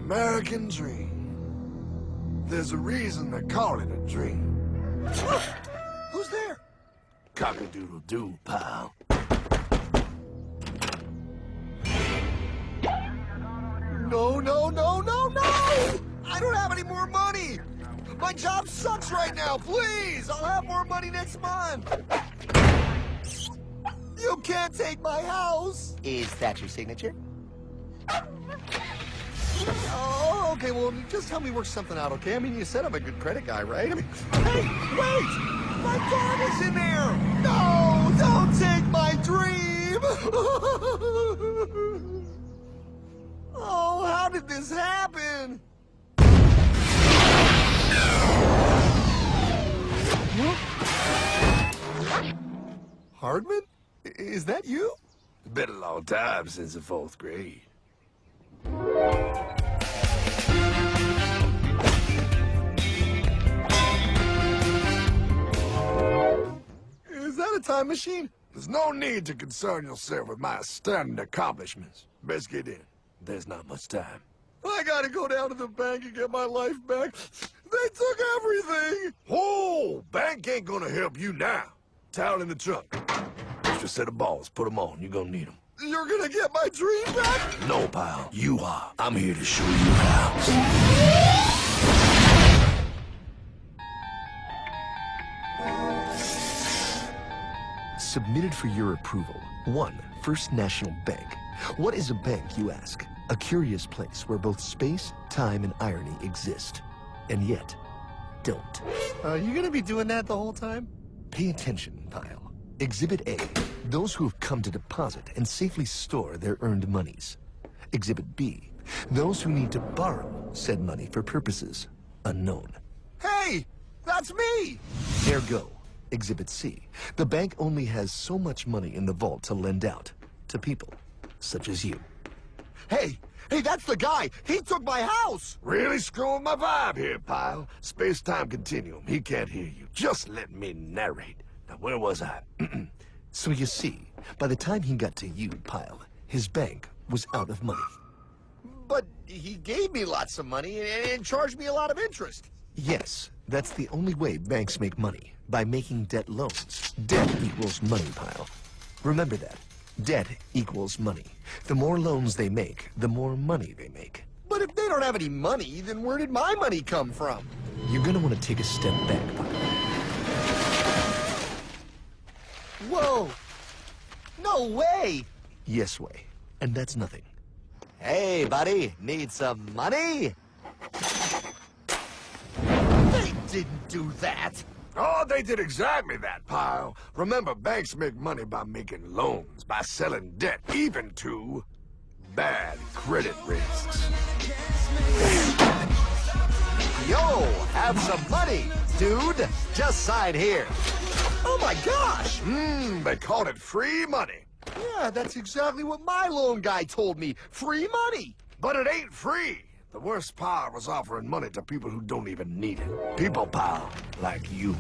American dream. There's a reason they call it a dream. Who's there? Cock-a-doodle-doo, pal. No, no, no, no, no! I don't have any more money! My job sucks right now, please! I'll have more money next month! You can't take my house! Is that your signature? Oh, okay, well, just help me work something out, okay? I mean, you said I'm a good credit guy, right? I mean, hey, wait! My dog is in there! No! Don't take my dream! Oh, how did this happen? Hardman? Is that you? It's been a long time since the 4th grade. Is that a time machine? There's no need to concern yourself with my astounding accomplishments. Best get in. There's not much time. I gotta go down to the bank and get my life back. They took everything. Oh, bank ain't gonna help you now. Towel in the trunk. Extra set of balls. Put them on. You're gonna need them. You're gonna get my dream back? No, pal. You are. I'm here to show you how. Submitted for your approval. 1. First National Bank. What is a bank, you ask? A curious place where both space, time, and irony exist. And yet, don't. You gonna be doing that the whole time? Pay attention, pile. Exhibit A. Those who have come to deposit and safely store their earned monies. Exhibit B. Those who need to borrow said money for purposes unknown. Hey! That's me! Ergo. Exhibit C. The bank only has so much money in the vault to lend out to people such as you. Hey! Hey, that's the guy! He took my house! Really screwing my vibe here, pal. Space-time continuum. He can't hear you. Just let me narrate. Now, where was I? So you see, by the time he got to you, pile, his bank was out of money. But he gave me lots of money and charged me a lot of interest. Yes, that's the only way banks make money, by making debt loans. Debt equals money, pile. Remember that. Debt equals money. The more loans they make, the more money they make. But if they don't have any money, then where did my money come from? You're gonna want to take a step back, pile. Whoa! No way! Yes way. And that's nothing. Hey, buddy, need some money? They didn't do that! Oh, they did exactly that, pal. Remember, banks make money by making loans, by selling debt, even to bad credit risks. Yo, have some money, dude. Just sign here. Oh my gosh! They called it free money. Yeah, that's exactly what my loan guy told me. Free money! But it ain't free. The worst part was offering money to people who don't even need it. People, pal, like you.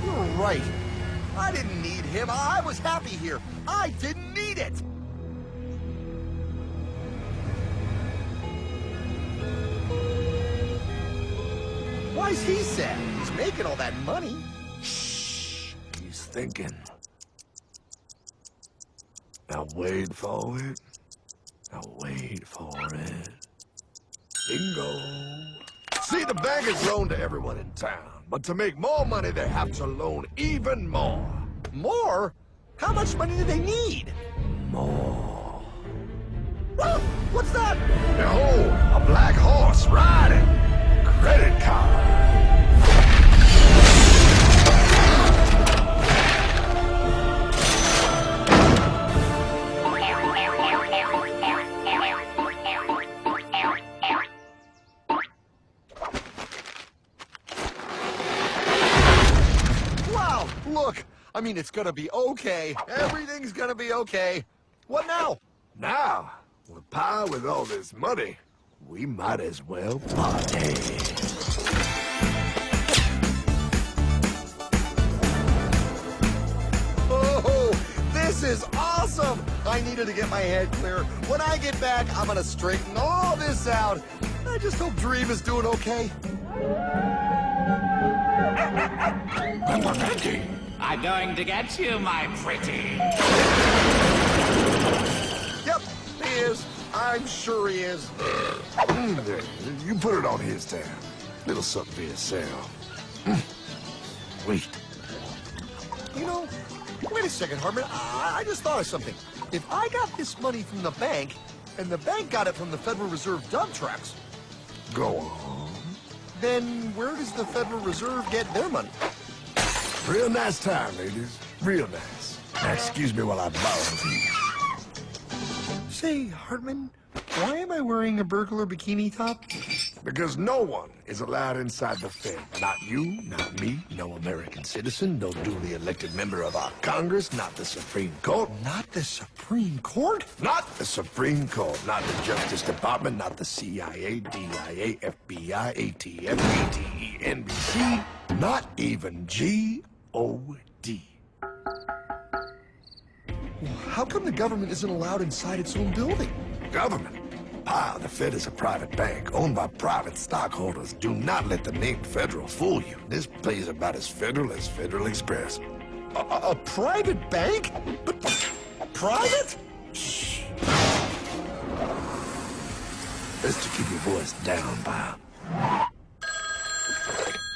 You're right. I didn't need him. I was happy here. I didn't need it. Why's he sad? He's making all that money. Shh. He's thinking. Now wait for it. Now wait for it. Bingo. See, the bank is loaned to everyone in town. But to make more money, they have to loan even more. More? How much money do they need? More. Whoa! What's that? Behold, a black horse riding. Credit card. Wow, look. I mean, it's gonna be okay. Everything's gonna be okay. What now? Now, with power with all this money, we might as well party. Oh, this is awesome! awesome! I needed to get my head clear. When I get back, I'm gonna straighten all this out. I just hope Dream is doing okay. I'm going to get you, my pretty. Yep, he is. I'm sure he is. You put it on his tab. Little something for yourself. Wait. You know, wait a second, Hartman. I just thought of something. If I got this money from the bank, and the bank got it from the Federal Reserve dump trucks, Go on. then where does the Federal Reserve get their money? Real nice time, ladies. Real nice. Now, excuse me while I borrow from you. Say, Hartman, why am I wearing a burglar bikini top? Because no one is allowed inside the Fed. Not you, not me, no American citizen, no duly elected member of our Congress, not the Supreme Court. Not the Supreme Court? Not the Supreme Court, not the Justice Department, not the CIA, DIA, FBI, ATF, ATE, NBC, not even G.O.D. How come the government isn't allowed inside its own building? Government? Ah, the Fed is a private bank owned by private stockholders. Do not let the name Federal fool you. This place is about as federal as Federal Express. A private bank? But private? Shh. Best to keep your voice down, pal.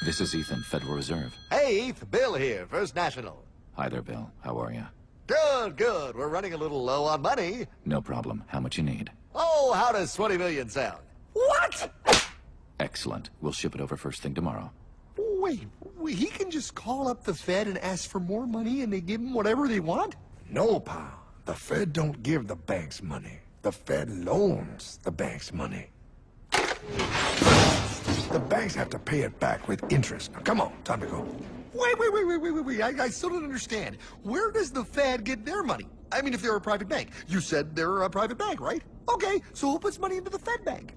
This is Ethan, Federal Reserve. Hey, Eth, Bill here, First National. Hi there, Bill. How are you? Good, good. We're running a little low on money. No problem. How much you need? Oh, how does 20 million sound? What? Excellent. We'll ship it over first thing tomorrow. Wait, he can just call up the Fed and ask for more money and they give him whatever they want? No, pal. The Fed don't give the banks money. The Fed loans the banks money. The banks have to pay it back with interest. Now, come on, time to go. Wait. I still don't understand. Where does the Fed get their money? I mean, if they're a private bank. You said they're a private bank, right? Okay, so who puts money into the Fed bank?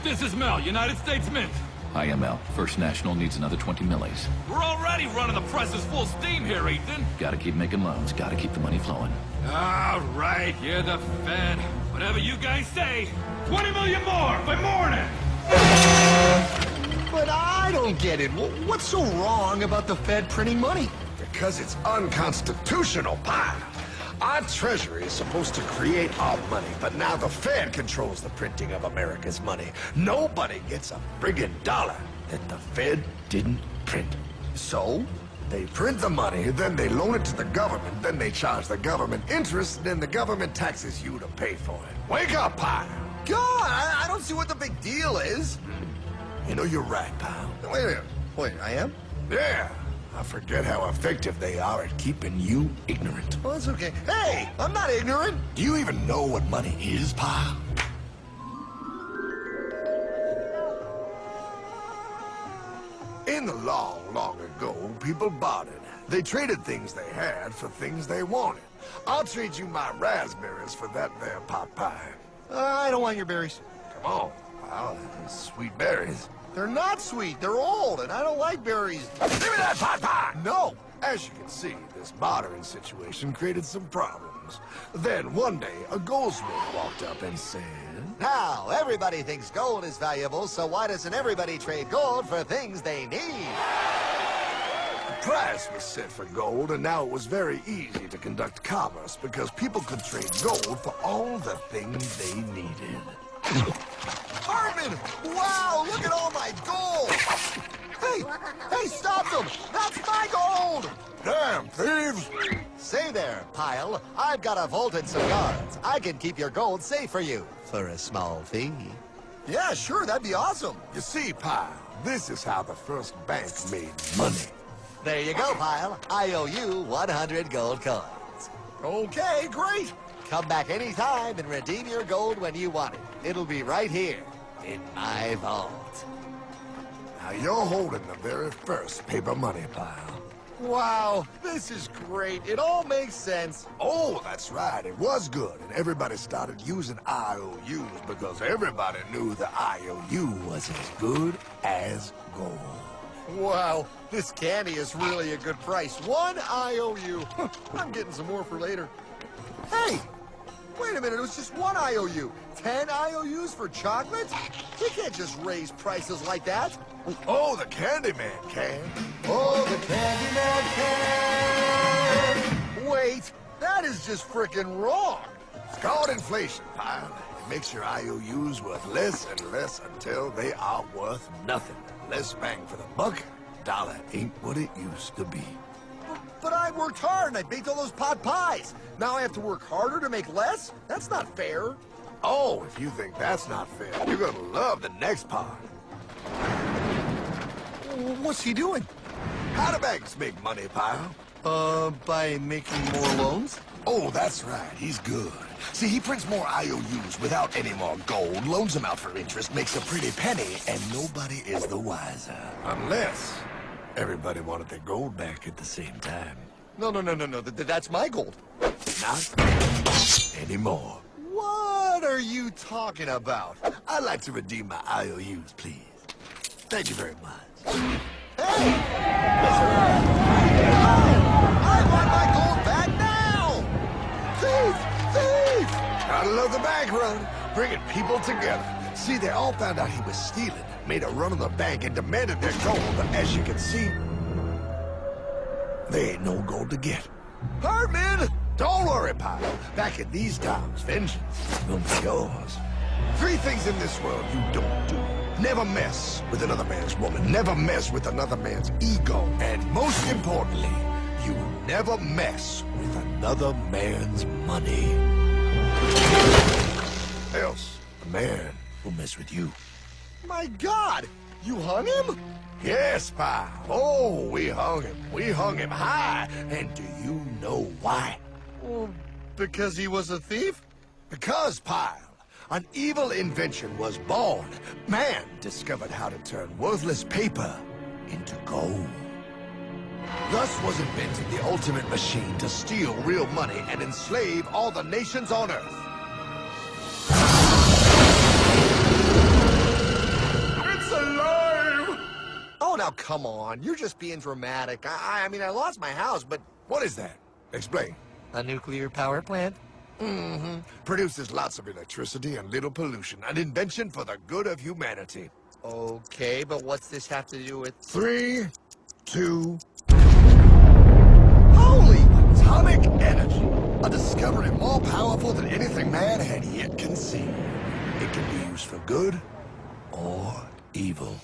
This is Mel, United States Mint. Hi, ML. First National needs another 20 millis. We're already running the presses full steam here, Ethan. Gotta keep making loans. Gotta keep the money flowing. All right, you're the Fed. Whatever you guys say. 20 million more by morning. But I don't get it. What's so wrong about the Fed printing money? Because it's unconstitutional, pal. Our Treasury is supposed to create our money, but now the Fed controls the printing of America's money. Nobody gets a friggin' dollar that the Fed didn't print. So, they print the money, then they loan it to the government, then they charge the government interest, then the government taxes you to pay for it. Wake up, pal! God, I don't see what the big deal is. You know, you're right, pal. Wait a minute. Wait, I am? Yeah. I forget how effective they are at keeping you ignorant. Well, that's okay. Hey, I'm not ignorant. Do you even know what money is, pal? In the long, long ago, people bartered. They traded things they had for things they wanted. I'll trade you my raspberries for that there pot pie. I don't want your berries. Come on, pal. They're sweet berries. They're not sweet. They're old, and I don't like berries. Give me that pot pie! No. As you can see, this bartering situation created some problems. Then one day, a goldsmith walked up and said, Now, everybody thinks gold is valuable, so why doesn't everybody trade gold for things they need? The price was set for gold, and now it was very easy to conduct commerce because people could trade gold for all the things they needed. Hartman! Wow, look at all my gold! Hey, stop them! That's my gold! Damn thieves! Say there, Pile. I've got a vault and some guards. I can keep your gold safe for you, for a small fee. Yeah, sure, that'd be awesome. You see, Pile, this is how the first bank made money. There you go, Pile. I owe you 100 gold coins. Okay, great. Come back anytime and redeem your gold when you want it. It'll be right here, in my vault. Now you're holding the very first paper money, Pile. Wow, this is great. It all makes sense. Oh, that's right. It was good. And everybody started using IOUs because everybody knew the IOU was as good as gold. Wow, this candy is really a good price. 1 IOU. I'm getting some more for later. Hey! Wait a minute, it was just 1 IOU. 10 IOUs for chocolate? You can't just raise prices like that. Oh, the Candyman can. Oh, the Candyman can! Wait, that is just frickin' wrong. It's called inflation, pal. It makes your IOUs worth less and less until they are worth nothing. Less bang for the buck. Dollar ain't what it used to be. But I worked hard and I baked all those pot pies. Now I have to work harder to make less? That's not fair. Oh, if you think that's not fair, you're gonna love the next part. What's he doing? How do banks make money, pal? By making more loans? Oh, that's right. He's good. See, he prints more IOUs without any more gold, loans them out for interest, makes a pretty penny, and nobody is the wiser. Unless everybody wanted their gold back at the same time. No. That's my gold. Not anymore. What are you talking about? I'd like to redeem my IOUs, please. Thank you very much. Hey! I want my gold back now! Thief! Gotta love the bank run, bringing people together. See, they all found out he was stealing, made a run on the bank, and demanded their gold. But as you can see, there ain't no gold to get. Hardman! Don't worry, pal. Back in these times, vengeance will be yours. 3 things in this world you don't do. Never mess with another man's woman. Never mess with another man's ego. And most importantly, you never mess with another man's money. Else, the man will mess with you. My God! You hung him? Yes, pal. Oh, we hung him. We hung him high. And do you know why? Well, because he was a thief? Because, pal, an evil invention was born. Man discovered how to turn worthless paper into gold. Thus was invented the ultimate machine to steal real money and enslave all the nations on Earth. It's alive! Oh, now come on. You're just being dramatic. I mean, I lost my house, but... What is that? Explain. A nuclear power plant? Mm-hmm. Produces lots of electricity and little pollution. An invention for the good of humanity. Okay, but what's this have to do with... 3, 2... Holy! Atomic energy. A discovery more powerful than anything man had yet conceived. It can be used for good or evil.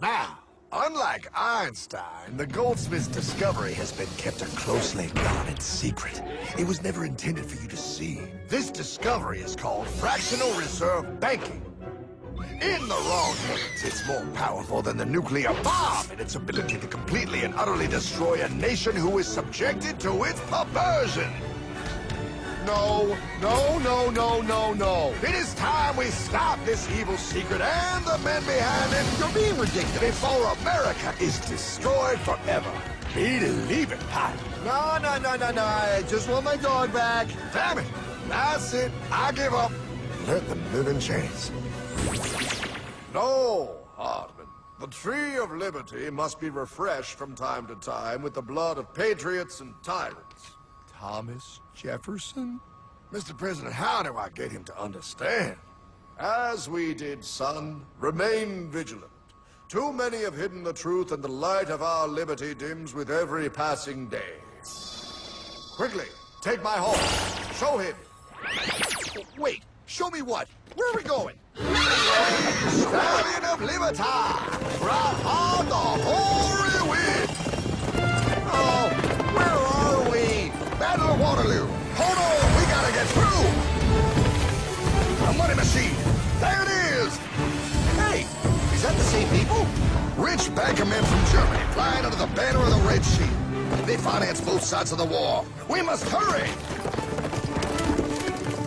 Now, unlike Einstein, the goldsmith's discovery has been kept a closely guarded secret. It was never intended for you to see. This discovery is called fractional reserve banking. In the wrong hands, it's more powerful than the nuclear bomb in its ability to completely and utterly destroy a nation who is subjected to its perversion. No. It is time we stop this evil secret and the men behind it. You're being ridiculous. Before America is destroyed forever. Believe it, Pat. No. I just want my dog back. Damn it. That's it. I give up. Let them live in chains. No, Hardman. The tree of liberty must be refreshed from time to time with the blood of patriots and tyrants. Thomas Jefferson? Mr. President, how do I get him to understand? As we did, son, remain vigilant. Too many have hidden the truth, and the light of our liberty dims with every passing day. Quickly, take my horse. Show him. Wait, show me what? Where are we going? Stallion of Liberty! Brought on the hoary wind! Oh, where are we? Battle of Waterloo! Hold on, we gotta get through! A money machine! There it is! Hey, is that the same people? Rich banker men from Germany flying under the banner of the Red Shield. They finance both sides of the war. We must hurry!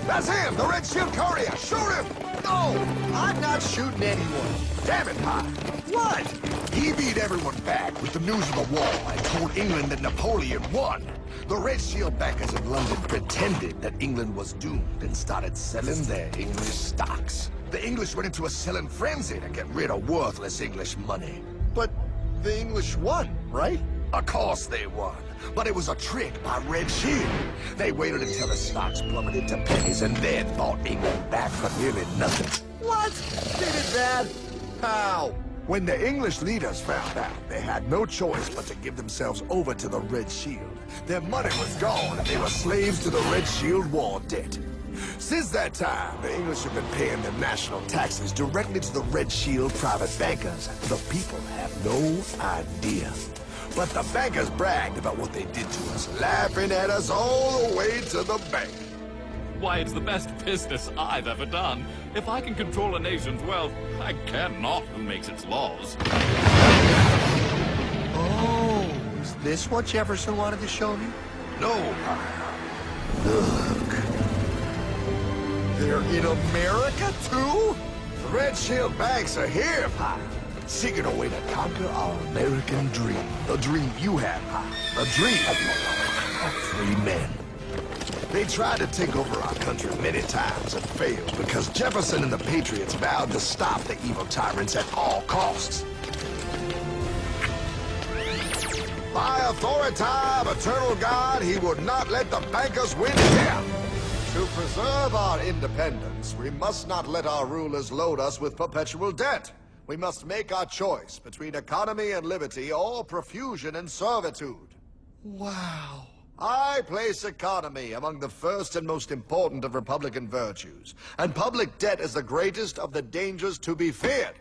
That's him, the Red Shield courier! Shoot him! No, I'm not shooting anyone. Damn it, Pop! What? He beat everyone back with the news of the war and told England that Napoleon won. The Red Shield backers in London pretended that England was doomed and started selling their English stocks. The English went into a selling frenzy to get rid of worthless English money. But the English won, right? Of course they won. But it was a trick by Red Shield. They waited until the stocks plummeted to pennies and then bought England back for nearly nothing. What? They did that? How? When the English leaders found out, they had no choice but to give themselves over to the Red Shield. Their money was gone, and they were slaves to the Red Shield war debt. Since that time, the English have been paying their national taxes directly to the Red Shield private bankers. The people have no idea. But the bankers bragged about what they did to us, laughing at us all the way to the bank. Why, it's the best business I've ever done. If I can control a nation's wealth, I care not who makes its laws. Oh, is this what Jefferson wanted to show me? No, Look. They're in America, too? the Red Shield banks are here, Pyle. Seeking a way to conquer our American dream. The dream you have, Pyle. The dream of free men. They tried to take over our country many times and failed because Jefferson and the Patriots vowed to stop the evil tyrants at all costs. By authority of eternal God, he would not let the bankers win here. To preserve our independence, we must not let our rulers load us with perpetual debt. We must make our choice between economy and liberty or profusion and servitude. Wow. I place economy among the first and most important of Republican virtues, and public debt is the greatest of the dangers to be feared.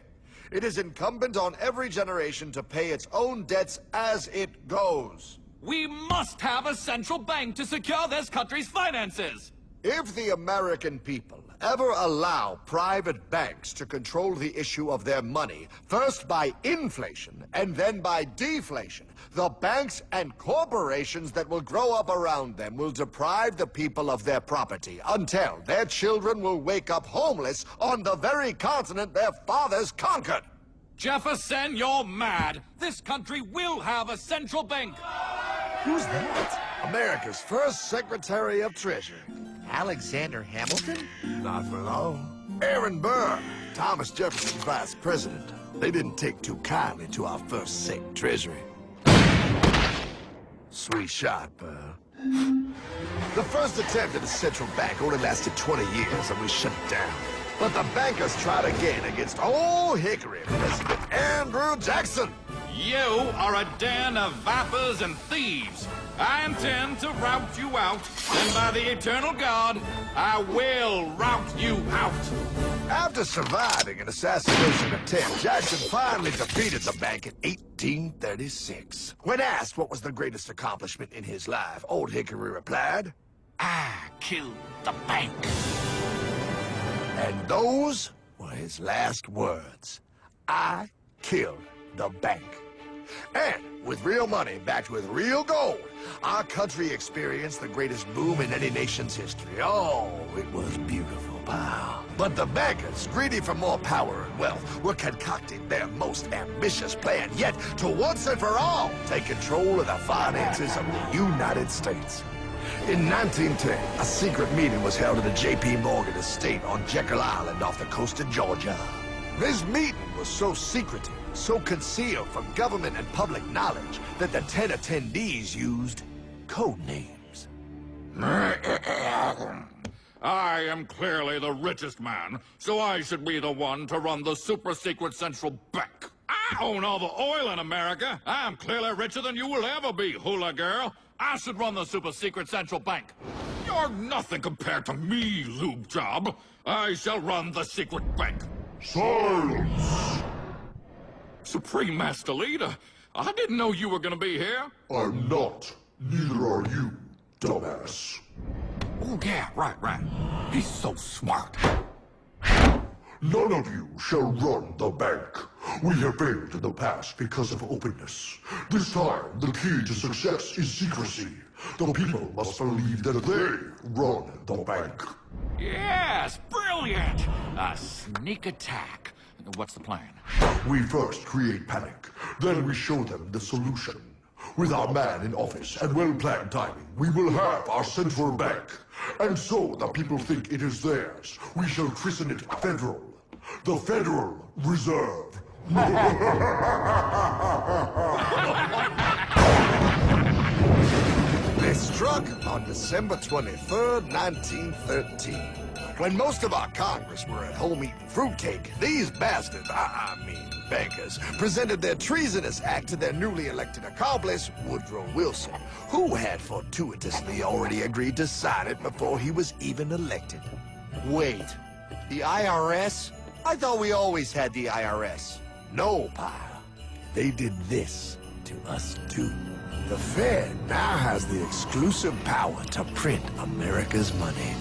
It is incumbent on every generation to pay its own debts as it goes. We must have a central bank to secure this country's finances. If the American people ever allow private banks to control the issue of their money, first by inflation and then by deflation, the banks and corporations that will grow up around them will deprive the people of their property until their children will wake up homeless on the very continent their fathers conquered. Jefferson, you're mad. This country will have a central bank. Who's that? America's first Secretary of Treasury. Alexander Hamilton? Not for long. Aaron Burr, Thomas Jefferson's vice president. They didn't take too kindly to our first Sec Treasury. Sweet shot, Burr. The first attempt at a central bank only lasted 20 years and we shut it down. But the bankers tried again against Old Hickory President Andrew Jackson. You are a den of vipers and thieves. I intend to rout you out, and by the eternal God, I will rout you out. After surviving an assassination attempt, Jackson finally defeated the bank in 1836. When asked what was the greatest accomplishment in his life, Old Hickory replied, I killed the bank. and those were his last words. I killed the bank. And with real money backed with real gold, our country experienced the greatest boom in any nation's history. Oh, it was beautiful, pal. But the bankers, greedy for more power and wealth, were concocting their most ambitious plan yet to once and for all take control of the finances of the United States. In 1910, a secret meeting was held at the J.P. Morgan estate on Jekyll Island off the coast of Georgia. This meeting was so secretive, so concealed from government and public knowledge that the 10 attendees used code names. I am clearly the richest man, so I should be the one to run the super-secret central bank. I own all the oil in America. I'm clearly richer than you will ever be, hula girl. I should run the super-secret central bank. You're nothing compared to me, lube job. I shall run the secret bank. Silence! Supreme Master Leader, I didn't know you were gonna be here. I'm not. Neither are you, dumbass. Oh, yeah, right. He's so smart. None of you shall run the bank. We have failed in the past because of openness. This time, the key to success is secrecy. The people must believe that they run the bank. Yes, brilliant! A sneak attack. What's the plan? We first create panic, then we show them the solution. With our man in office and well-planned timing, we will have our central bank. And so the people think it is theirs. We shall christen it Federal. The Federal Reserve They struck on December 23rd, 1913. When most of our Congress were at home eating fruitcake, these bastards, I mean bankers, presented their treasonous act to their newly elected accomplice, Woodrow Wilson, who had fortuitously already agreed to sign it before he was even elected. Wait, the IRS? I thought we always had the IRS. No, pal. They did this to us too. The Fed now has the exclusive power to print America's money.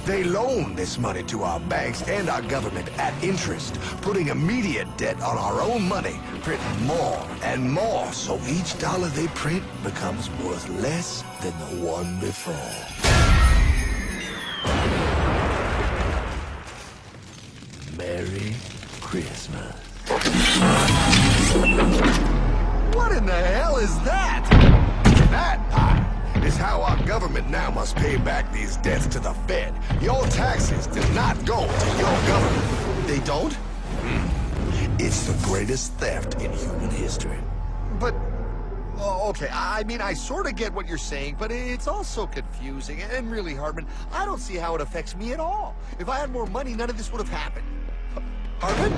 They loan this money to our banks and our government at interest, putting immediate debt on our own money, printing more and more, so each dollar they print becomes worth less than the one before. Merry Christmas. What in the hell is that? That, pie, is how our government now must pay back these debts to the Fed. Your taxes do not go to your government. They don't? It's the greatest theft in human history. But, okay, I mean, I sort of get what you're saying, but it's also confusing. And really, Hartman, I don't see how it affects me at all. If I had more money, none of this would have happened. Hartman?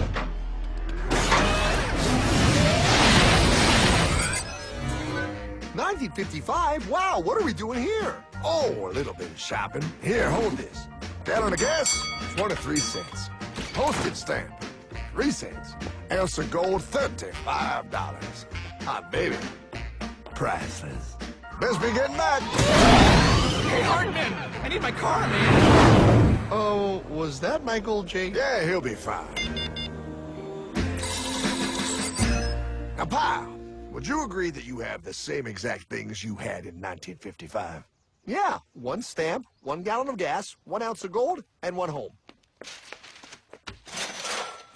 1955? Wow, what are we doing here? Oh, a little bit of shopping. Here, hold this. Gallon of gas, 23 cents. Postage stamp, 3 cents. Ounce of gold, $35. Hot baby, priceless. Best be getting back. Hey, Hartman! I need my car, man! Oh, was that Michael J? Yeah, he'll be fine. Now, pal, would you agree that you have the same exact things you had in 1955? Yeah, 1 stamp, 1 gallon of gas, 1 ounce of gold, and 1 home.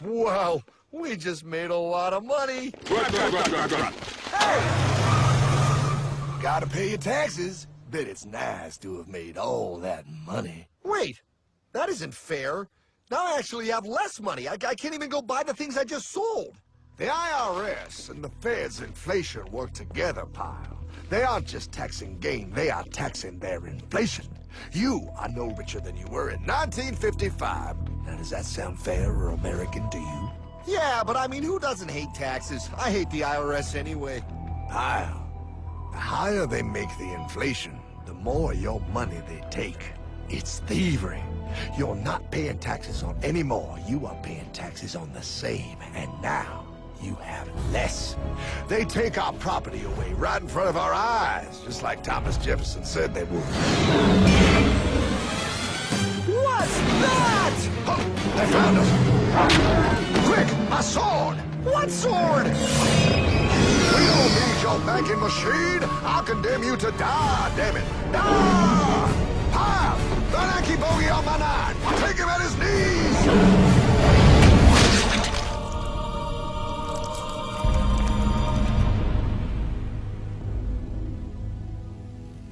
Wow, we just made a lot of money. Hey! Gotta pay your taxes. Bet it's nice to have made all that money. Wait, that isn't fair. Now I actually have less money. I can't even go buy the things I just sold. The IRS and the Fed's inflation work together, pal. They aren't just taxing gain, they are taxing their inflation. You are no richer than you were in 1955. Now, does that sound fair or American to you? Yeah, but I mean, who doesn't hate taxes? I hate the IRS anyway. Pal, the higher they make the inflation, the more your money they take. It's thievery. You're not paying taxes on any more. You are paying taxes on the same. And now, you have less. They take our property away right in front of our eyes, just like Thomas Jefferson said they would. What's that? Oh, they found us! Quick, my sword! What sword? We don't need your banking machine! I'll condemn you to die, damn it! Die! Pile! The Yankee bogey on my 9! Take him at his knees!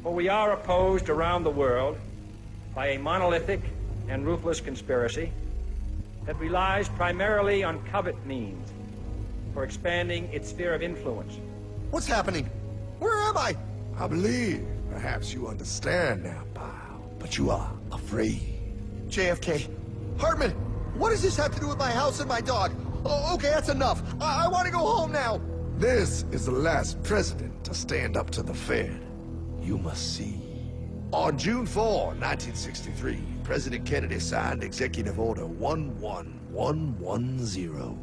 For we are opposed around the world by a monolithic and ruthless conspiracy that relies primarily on covert means for expanding its sphere of influence. What's happening? Where am I? I believe perhaps you understand now, pal, but you are afraid. JFK. Hartman, what does this have to do with my house and my dog? Oh, okay, that's enough. I want to go home now. This is the last president to stand up to the Fed. You must see. On June 4, 1963, President Kennedy signed Executive Order 11110.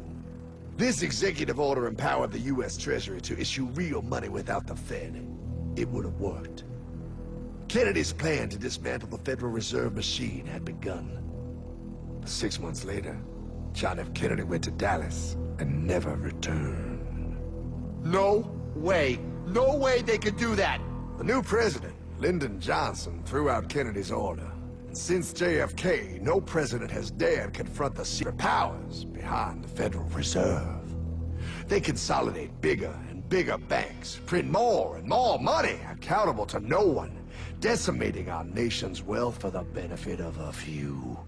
This executive order empowered the U.S. Treasury to issue real money without the Fed. It would have worked. Kennedy's plan to dismantle the Federal Reserve machine had begun. 6 months later, John F. Kennedy went to Dallas and never returned. No way. No way they could do that. The new president, Lyndon Johnson, threw out Kennedy's order. And since JFK, no president has dared confront the secret powers behind the Federal Reserve. They consolidate bigger and bigger banks, print more and more money, accountable to no one, decimating our nation's wealth for the benefit of a few.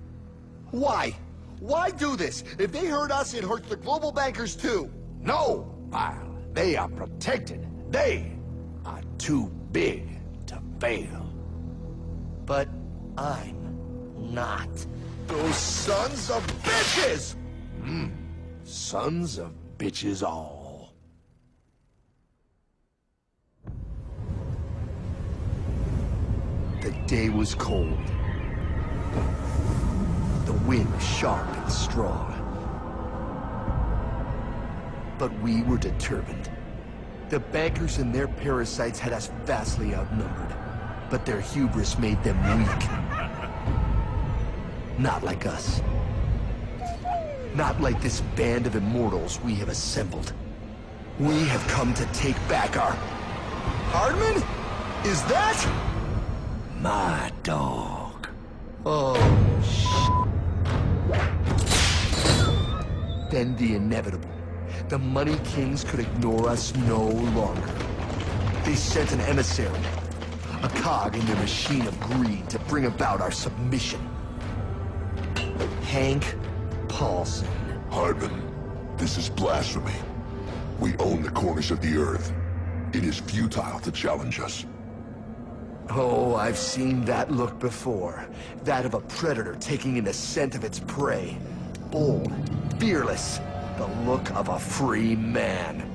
Why? Why do this? If they hurt us, it hurts the global bankers too. No, pal. They are protected. They are too big to fail. But I'm not. Those sons of bitches! Sons of bitches all. The day was cold. The wind sharp and strong. But we were determined. The bankers and their parasites had us vastly outnumbered, but their hubris made them weak. Not like us. Not like this band of immortals we have assembled. We have come to take back our... Hardman? Is that? my dog. Oh, Then the inevitable. The Money Kings could ignore us no longer. They sent an emissary, a cog in their machine of greed to bring about our submission. Hank Paulson. Hardman, this is blasphemy. We own the corners of the earth. It is futile to challenge us. Oh, I've seen that look before. That of a predator taking in the scent of its prey. Bold, fearless, the look of a free man.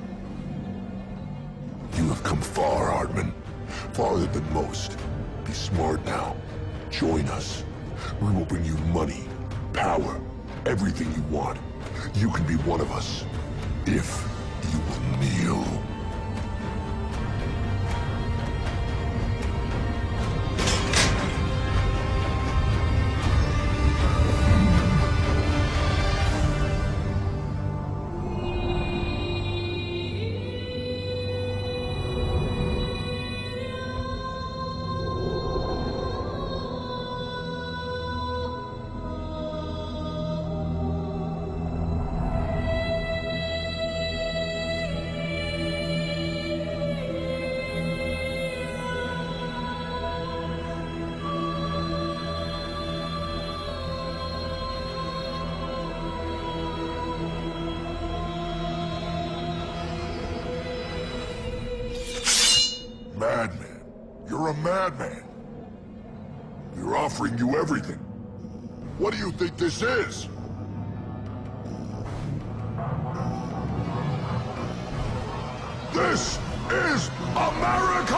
You have come far, Hardman. Farther than most. Be smart now. Join us. We will bring you money, power, everything you want. You can be one of us, if you will kneel. Madman. You're a madman. We're offering you everything. What do you think this is? This is America!